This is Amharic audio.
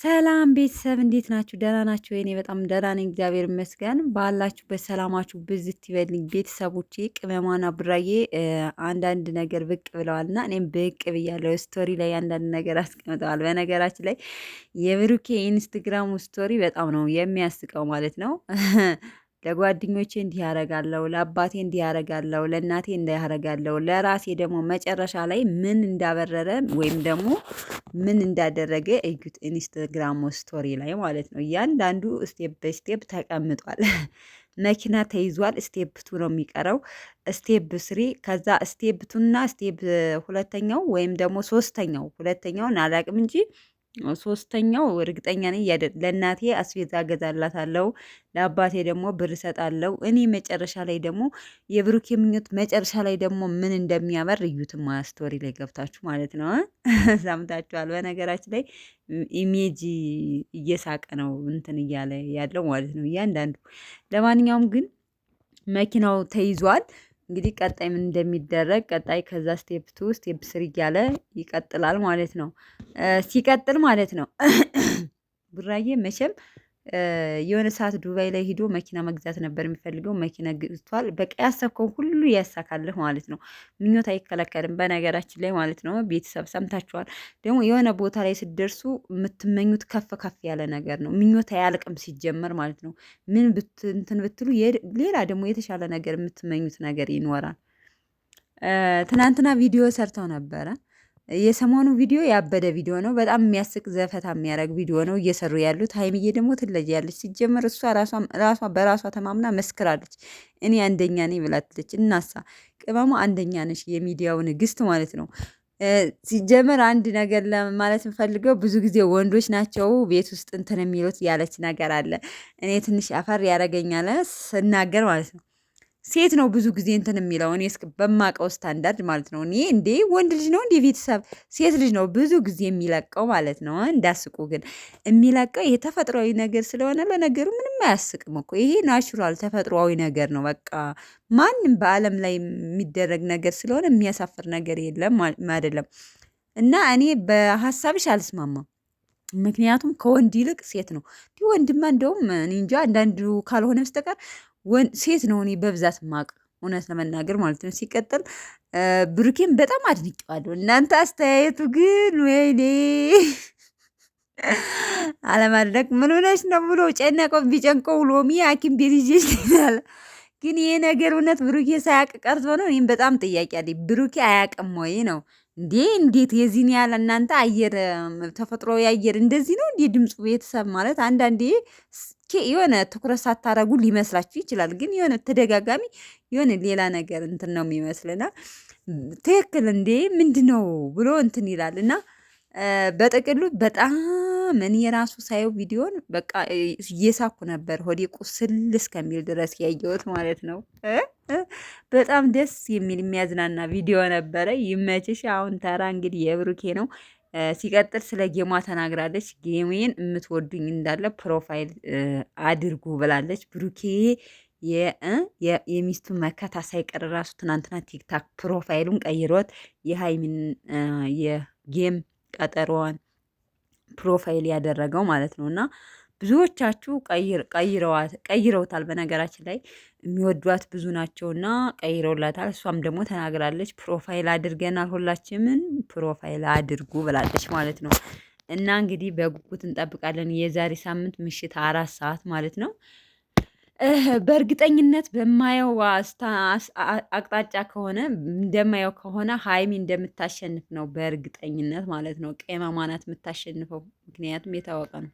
ሰላም ቤተሰብ እንዴት ናችሁ? ደህና ናችሁ? እኔ በጣም ደህና ነኝ፣ እግዚአብሔር ይመስገን። ባላችሁበት ሰላማችሁ ብዝት ይበልኝ ቤተሰቦቼ። ቅመሟና ቡራዬ አንዳንድ ነገር ብቅ ብለዋልና እኔም ብቅ ብያለሁ። ስቶሪ ላይ አንዳንድ ነገር አስቀምጠዋል። በነገራችን ላይ የብሩኬ ኢንስትግራሙ ስቶሪ በጣም ነው የሚያስቀው ማለት ነው። ለጓደኞቼ እንዲህ ያደርጋለሁ፣ ለአባቴ እንዲህ ያደርጋለሁ፣ ለእናቴ እንዲህ ያደርጋለሁ፣ ለራሴ ደግሞ መጨረሻ ላይ ምን እንዳበረረ ወይም ደግሞ ምን እንዳደረገ እዩት። ኢንስታግራም ስቶሪ ላይ ማለት ነው። እያንዳንዱ ስቴፕ በስቴፕ ተቀምጧል። መኪና ተይዟል። ስቴፕ ቱ ነው የሚቀረው። ስቴፕ ስሪ፣ ከዛ ስቴፕ ቱና ስቴፕ ሁለተኛው ወይም ደግሞ ሶስተኛው፣ ሁለተኛውን አላቅም እንጂ ሶስተኛው እርግጠኛ ነኝ። ለእናቴ አስቤዛ ገዛላታለሁ፣ ለአባቴ ደግሞ ብር እሰጣለሁ። እኔ መጨረሻ ላይ ደግሞ የብሩክ ምኞት መጨረሻ ላይ ደግሞ ምን እንደሚያበር እዩትማ ስቶሪ ላይ ገብታችሁ ማለት ነው። ሰምታችኋል። በነገራችን ላይ ኢሜጅ እየሳቀ ነው እንትን እያለ ያለው ማለት ነው እያንዳንዱ። ለማንኛውም ግን መኪናው ተይዟል። እንግዲህ ቀጣይ ምን እንደሚደረግ ቀጣይ ከዛ ስቴፕ ቱ ስቴፕ ስሪ እያለ ይቀጥላል ማለት ነው። ሲቀጥል ማለት ነው ቡራዬ መቼም የሆነ ሰዓት ዱባይ ላይ ሂዶ መኪና መግዛት ነበር የሚፈልገው። መኪና ግዝቷል። በቃ ያሰብከው ሁሉ ያሳካልህ ማለት ነው። ምኞት አይከለከልም በነገራችን ላይ ማለት ነው። ቤተሰብ ሰምታችኋል። ደግሞ የሆነ ቦታ ላይ ስትደርሱ የምትመኙት ከፍ ከፍ ያለ ነገር ነው። ምኞት አያልቅም ሲጀመር ማለት ነው። ምን እንትን ብትሉ ሌላ ደግሞ የተሻለ ነገር የምትመኙት ነገር ይኖራል። ትናንትና ቪዲዮ ሰርተው ነበረ። የሰሞኑ ቪዲዮ ያበደ ቪዲዮ ነው። በጣም የሚያስቅ ዘፈታ የሚያደርግ ቪዲዮ ነው እየሰሩ ያሉት። ሀይሚዬ ደግሞ ትለያለች። ሲጀመር እሷ ራሷ በራሷ ተማምና መስክራለች። እኔ አንደኛ ነኝ ብላትለች። እናሳ ቅመሙ አንደኛ ነሽ፣ የሚዲያው ንግስት ማለት ነው። ሲጀመር አንድ ነገር ለማለት የምፈልገው ብዙ ጊዜ ወንዶች ናቸው ቤት ውስጥ እንትን የሚሉት ያለች ነገር አለ። እኔ ትንሽ አፈር ያደርገኛል ስናገር ማለት ነው። ሴት ነው ብዙ ጊዜ እንትን የሚለው እኔ በማውቀው ስታንዳርድ ማለት ነው። እኔ እንዴ ወንድ ልጅ ነው እንዴ ቤተሰብ ሴት ልጅ ነው ብዙ ጊዜ የሚለቀው ማለት ነው። እንዳስቁ ግን የሚለቀው ይሄ ተፈጥሯዊ ነገር ስለሆነ ለነገሩ ምንም አያስቅም እኮ ይሄ ናቹራል ተፈጥሯዊ ነገር ነው። በቃ ማንም በዓለም ላይ የሚደረግ ነገር ስለሆነ የሚያሳፍር ነገር የለም አይደለም። እና እኔ በሀሳብሽ አልስማማም። ምክንያቱም ከወንድ ይልቅ ሴት ነው። ወንድማ እንደውም እኔ እንጃ አንዳንዱ ካልሆነ በስተቀር ሴት ነው እኔ በብዛት ማቅ እውነት ለመናገር ማለት ነው። ሲቀጥል ብሩኬን በጣም አድንቄዋለሁ። እናንተ አስተያየቱ ግን ወይኔ አለማድረግ ምን ሆነሽ ነው ብሎ ጨነቀው። ቢጨንቀው ሎሚ ሐኪም ቤት ይዤሽ ትሄዳለህ። ግን ይሄ ነገር እውነት ብሩኬ ሳያቅ ቀርቶ ነው? እኔም በጣም ጥያቄ አለኝ። ብሩኬ አያቅም ወይ ነው እንዴ? እንዴት የዚህን ያህል እናንተ አየር ተፈጥሮ የአየር እንደዚህ ነው እንዴ? ድምፁ ቤተሰብ ማለት አንዳንዴ የሆነ ትኩረት ሳታረጉ ሊመስላችሁ ይችላል። ግን የሆነ ተደጋጋሚ የሆነ ሌላ ነገር እንትን ነው የሚመስልና ትክክል እንዴ ምንድነው ብሎ እንትን ይላል እና በጥቅሉ በጣም እኔ የራሱ ሳየው ቪዲዮን በቃ እየሳኩ ነበር። ሆዴ ቁስል እስከሚል ድረስ ያየሁት ማለት ነው። በጣም ደስ የሚል የሚያዝናና ቪዲዮ ነበረ። ይመችሽ። አሁን ተራ እንግዲህ የብሩኬ ነው። ሲቀጥል ስለ ጌሟ ተናግራለች። ጌሜን የምትወዱኝ እንዳለ ፕሮፋይል አድርጉ ብላለች። ብሩኬ የሚስቱ መከታ ሳይቀር ራሱ ትናንትና ቲክታክ ፕሮፋይሉን ቀይሮት የሃይሚን የጌም ቀጠሮዋን ፕሮፋይል ያደረገው ማለት ነው። እና ብዙዎቻችሁ ቀይረውታል። በነገራችን ላይ የሚወዷት ብዙ ናቸውና ቀይረውላታል። እሷም ደግሞ ተናግራለች። ፕሮፋይል አድርገናል፣ ሁላችንም ፕሮፋይል አድርጉ ብላለች ማለት ነው። እና እንግዲህ በጉጉት እንጠብቃለን። የዛሬ ሳምንት ምሽት 4 ሰዓት ማለት ነው። በእርግጠኝነት በማየው አቅጣጫ ከሆነ እንደማየው ከሆነ ሀይሚ እንደምታሸንፍ ነው በእርግጠኝነት ማለት ነው። ቅመሟ ናት የምታሸንፈው፣ ምክንያቱም የታወቀ ነው።